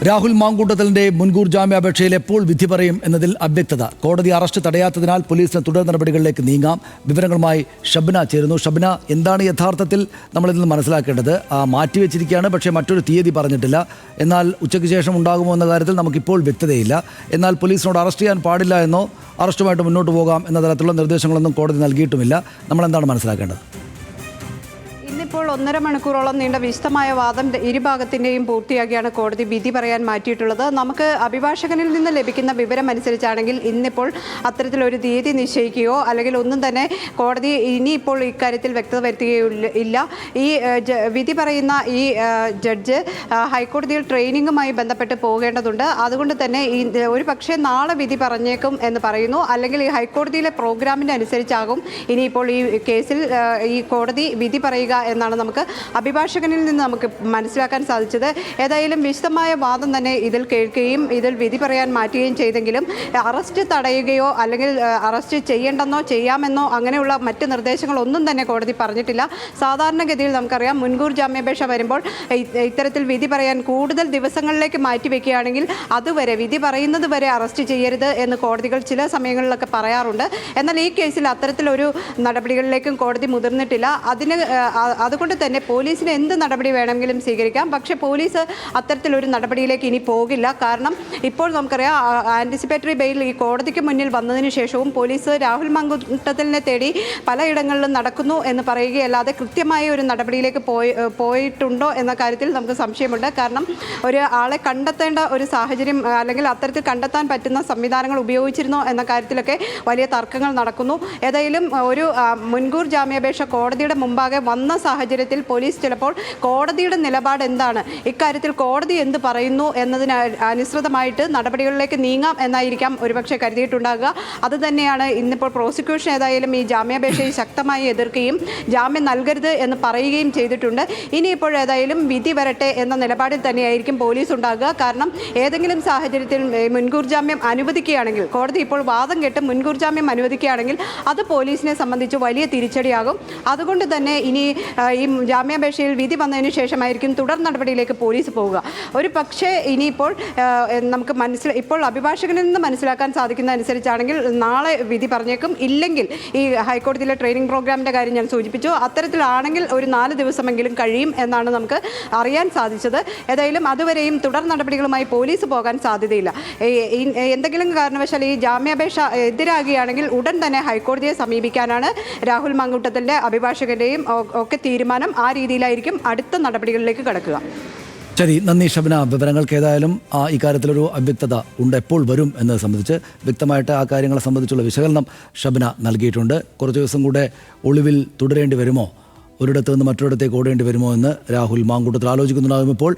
രാഹുൽ മാങ്കൂട്ടത്തലിന്റെ മുൻകൂർ ജാമ്യാപേക്ഷയിൽ എപ്പോൾ വിധി പറയും എന്നതിൽ അവ്യക്തത. കോടതി അറസ്റ്റ് തടയാത്തതിനാൽ പോലീസിന് തുടർ നടപടികളിലേക്ക് നീങ്ങാം. വിവരങ്ങളുമായി ഷബ്ന ചേരുന്നു. ഷബ്ന, എന്താണ് യഥാർത്ഥത്തിൽ നമ്മളിൽ നിന്ന് മനസ്സിലാക്കേണ്ടത്? മാറ്റിവെച്ചിരിക്കുകയാണ്, പക്ഷേ മറ്റൊരു തീയതി പറഞ്ഞിട്ടില്ല. എന്നാൽ ഉച്ചയ്ക്ക് ശേഷം ഉണ്ടാകുമോ എന്ന കാര്യത്തിൽ നമുക്കിപ്പോൾ വ്യക്തതയില്ല. എന്നാൽ പോലീസിനോട് അറസ്റ്റ് ചെയ്യാൻ പാടില്ല എന്നോ അറസ്റ്റുമായിട്ട് മുന്നോട്ട് പോകാം എന്ന തരത്തിലുള്ള നിർദ്ദേശങ്ങളൊന്നും കോടതി നൽകിയിട്ടുമില്ല. നമ്മളെന്താണ് മനസ്സിലാക്കേണ്ടത്? ഇപ്പോൾ 1.5 മണിക്കൂറോളം നീണ്ട വിശദമായ വാദം ഇരുഭാഗത്തിൻ്റെയും പൂർത്തിയാക്കിയാണ് കോടതി വിധി പറയാൻ മാറ്റിയിട്ടുള്ളത്. നമുക്ക് അഭിഭാഷകനിൽ നിന്ന് ലഭിക്കുന്ന വിവരം അനുസരിച്ചാണെങ്കിൽ ഇന്നിപ്പോൾ അത്തരത്തിലൊരു തീയതി നിശ്ചയിക്കുകയോ അല്ലെങ്കിൽ ഒന്നും തന്നെ കോടതി ഇനിയിപ്പോൾ ഇക്കാര്യത്തിൽ വ്യക്തത വരുത്തുകയില്ല. ഈ വിധി പറയുന്ന ഈ ജഡ്ജ് ഹൈക്കോടതിയിൽ ട്രെയിനിങ്ങുമായി ബന്ധപ്പെട്ട് പോകേണ്ടതുണ്ട്. അതുകൊണ്ട് തന്നെ ഒരു പക്ഷേ നാളെ വിധി പറഞ്ഞേക്കും എന്ന് പറയുന്നു. അല്ലെങ്കിൽ ഈ ഹൈക്കോടതിയിലെ പ്രോഗ്രാമിൻ്റെ അനുസരിച്ചാകും ഇനിയിപ്പോൾ ഈ കേസിൽ ഈ കോടതി വിധി പറയുക എന്നാണ് നമുക്ക് അഭിഭാഷകനിൽ നിന്ന് നമുക്ക് മനസ്സിലാക്കാൻ സാധിച്ചത്. ഏതായാലും വിശദമായ വാദം തന്നെ ഇതിൽ കേൾക്കുകയും ഇതിൽ വിധി പറയാൻ മാറ്റുകയും ചെയ്തെങ്കിലും അറസ്റ്റ് തടയുകയോ അല്ലെങ്കിൽ അറസ്റ്റ് ചെയ്യേണ്ടെന്നോ ചെയ്യാമെന്നോ അങ്ങനെയുള്ള മറ്റ് നിർദ്ദേശങ്ങളൊന്നും തന്നെ കോടതി പറഞ്ഞിട്ടില്ല. സാധാരണഗതിയിൽ നമുക്കറിയാം, മുൻകൂർ ജാമ്യാപേക്ഷ വരുമ്പോൾ ഇത്തരത്തിൽ വിധി പറയാൻ കൂടുതൽ ദിവസങ്ങളിലേക്ക് മാറ്റിവെക്കുകയാണെങ്കിൽ അതുവരെ വിധി പറയുന്നത് വരെ അറസ്റ്റ് ചെയ്യരുത് എന്ന് കോടതികൾ ചില സമയങ്ങളിലൊക്കെ പറയാറുണ്ട്. എന്നാൽ ഈ കേസിൽ അത്തരത്തിലൊരു നടപടികളിലേക്കും കോടതി മുതിർന്നിട്ടില്ല. അതുകൊണ്ട് തന്നെ പോലീസിന് എന്ത് നടപടി വേണമെങ്കിലും സ്വീകരിക്കാം. പക്ഷേ പോലീസ് അത്തരത്തിലൊരു നടപടിയിലേക്ക് ഇനി പോകില്ല. കാരണം ഇപ്പോൾ നമുക്കറിയാം, ആൻറ്റിസിപ്പേറ്ററി ബെയിൽ ഈ കോടതിക്ക് മുന്നിൽ വന്നതിന് ശേഷവും പോലീസ് രാഹുൽ മാങ്കൂട്ടത്തലിനെ തേടി പലയിടങ്ങളിലും നടക്കുന്നു എന്ന് പറയുകയല്ലാതെ കൃത്യമായ ഒരു നടപടിയിലേക്ക് പോയിട്ടുണ്ടോ എന്ന കാര്യത്തിൽ നമുക്ക് സംശയമുണ്ട്. കാരണം ഒരു ആളെ കണ്ടെത്തേണ്ട ഒരു സാഹചര്യം അല്ലെങ്കിൽ അത്തരത്തിൽ കണ്ടെത്താൻ പറ്റുന്ന സംവിധാനങ്ങൾ ഉപയോഗിച്ചിരുന്നോ എന്ന കാര്യത്തിലൊക്കെ വലിയ തർക്കങ്ങൾ നടക്കുന്നു. ഏതായാലും ഒരു മുൻകൂർ ജാമ്യാപേക്ഷ കോടതിയുടെ മുമ്പാകെ വന്ന സാഹചര്യത്തിൽ പോലീസ് ചിലപ്പോൾ കോടതിയുടെ നിലപാട് എന്താണ്, ഇക്കാര്യത്തിൽ കോടതി എന്ത് പറയുന്നു എന്നതിന് അനുസൃതമായിട്ട് നടപടികളിലേക്ക് നീങ്ങാം എന്നായിരിക്കാം ഒരുപക്ഷെ കരുതിയിട്ടുണ്ടാകുക. അതുതന്നെയാണ് ഇന്നിപ്പോൾ പ്രോസിക്യൂഷൻ ഏതായാലും ഈ ജാമ്യാപേക്ഷയെ ശക്തമായി എതിർക്കുകയും ജാമ്യം നൽകരുത് എന്ന് പറയുകയും ചെയ്തിട്ടുണ്ട്. ഇനിയിപ്പോൾ ഏതായാലും വിധി വരട്ടെ എന്ന നിലപാടിൽ തന്നെയായിരിക്കും പോലീസ് ഉണ്ടാകുക. കാരണം ഏതെങ്കിലും സാഹചര്യത്തിൽ മുൻകൂർ ജാമ്യം അനുവദിക്കുകയാണെങ്കിൽ, കോടതി ഇപ്പോൾ വാദം കേട്ട് മുൻകൂർ ജാമ്യം അനുവദിക്കുകയാണെങ്കിൽ അത് പോലീസിനെ സംബന്ധിച്ച് വലിയ തിരിച്ചടിയാകും. അതുകൊണ്ട് തന്നെ ഇനി ഈ ജാമ്യാപേക്ഷയിൽ വിധി വന്നതിന് ശേഷമായിരിക്കും തുടർ നടപടിയിലേക്ക് പോലീസ് പോവുക. ഒരു പക്ഷേ ഇനിയിപ്പോൾ നമുക്ക് ഇപ്പോൾ അഭിഭാഷകനിൽ നിന്ന് മനസ്സിലാക്കാൻ സാധിക്കുന്ന അനുസരിച്ചാണെങ്കിൽ നാളെ വിധി പറഞ്ഞേക്കും. ഇല്ലെങ്കിൽ ഈ ഹൈക്കോടതിയിലെ ട്രെയിനിങ് പ്രോഗ്രാമിൻ്റെ കാര്യം ഞാൻ സൂചിപ്പിച്ചു, അത്തരത്തിലാണെങ്കിൽ ഒരു 4 ദിവസമെങ്കിലും കഴിയും എന്നാണ് നമുക്ക് അറിയാൻ സാധിച്ചത്. ഏതായാലും അതുവരെയും തുടർ നടപടികളുമായി പോലീസ് പോകാൻ സാധ്യതയില്ല. എന്തെങ്കിലും കാരണവശാൽ ഈ ജാമ്യാപേക്ഷ എതിരാകുകയാണെങ്കിൽ ഉടൻ തന്നെ ഹൈക്കോടതിയെ സമീപിക്കാനാണ് രാഹുൽ മാങ്കൂട്ടത്തലിൻ്റെ അഭിഭാഷകൻ്റെയും ഒക്കെ തീരുമാനം. ആ രീതിയിലായിരിക്കും അടുത്ത നടപടികളിലേക്ക് കടക്കുക. ശരി, നന്ദി ഷബ്ന. വിവരങ്ങൾക്ക് ഏതായാലും ഇക്കാര്യത്തിലൊരു അവ്യക്തത ഉണ്ട്. എപ്പോൾ വരും എന്നത് സംബന്ധിച്ച് വ്യക്തമായിട്ട് ആ കാര്യങ്ങളെ സംബന്ധിച്ചുള്ള വിശകലനം ഷബ്ന നൽകിയിട്ടുണ്ട്. കുറച്ച് ദിവസം കൂടെ ഒളിവിൽ തുടരേണ്ടി വരുമോ, ഒരിടത്ത് നിന്ന് മറ്റൊരിടത്തേക്ക് ഓടേണ്ടി വരുമോ എന്ന് രാഹുൽ മാങ്കൂട്ടത്തിൽ ആലോചിക്കുന്നുണ്ടാകും ഇപ്പോൾ.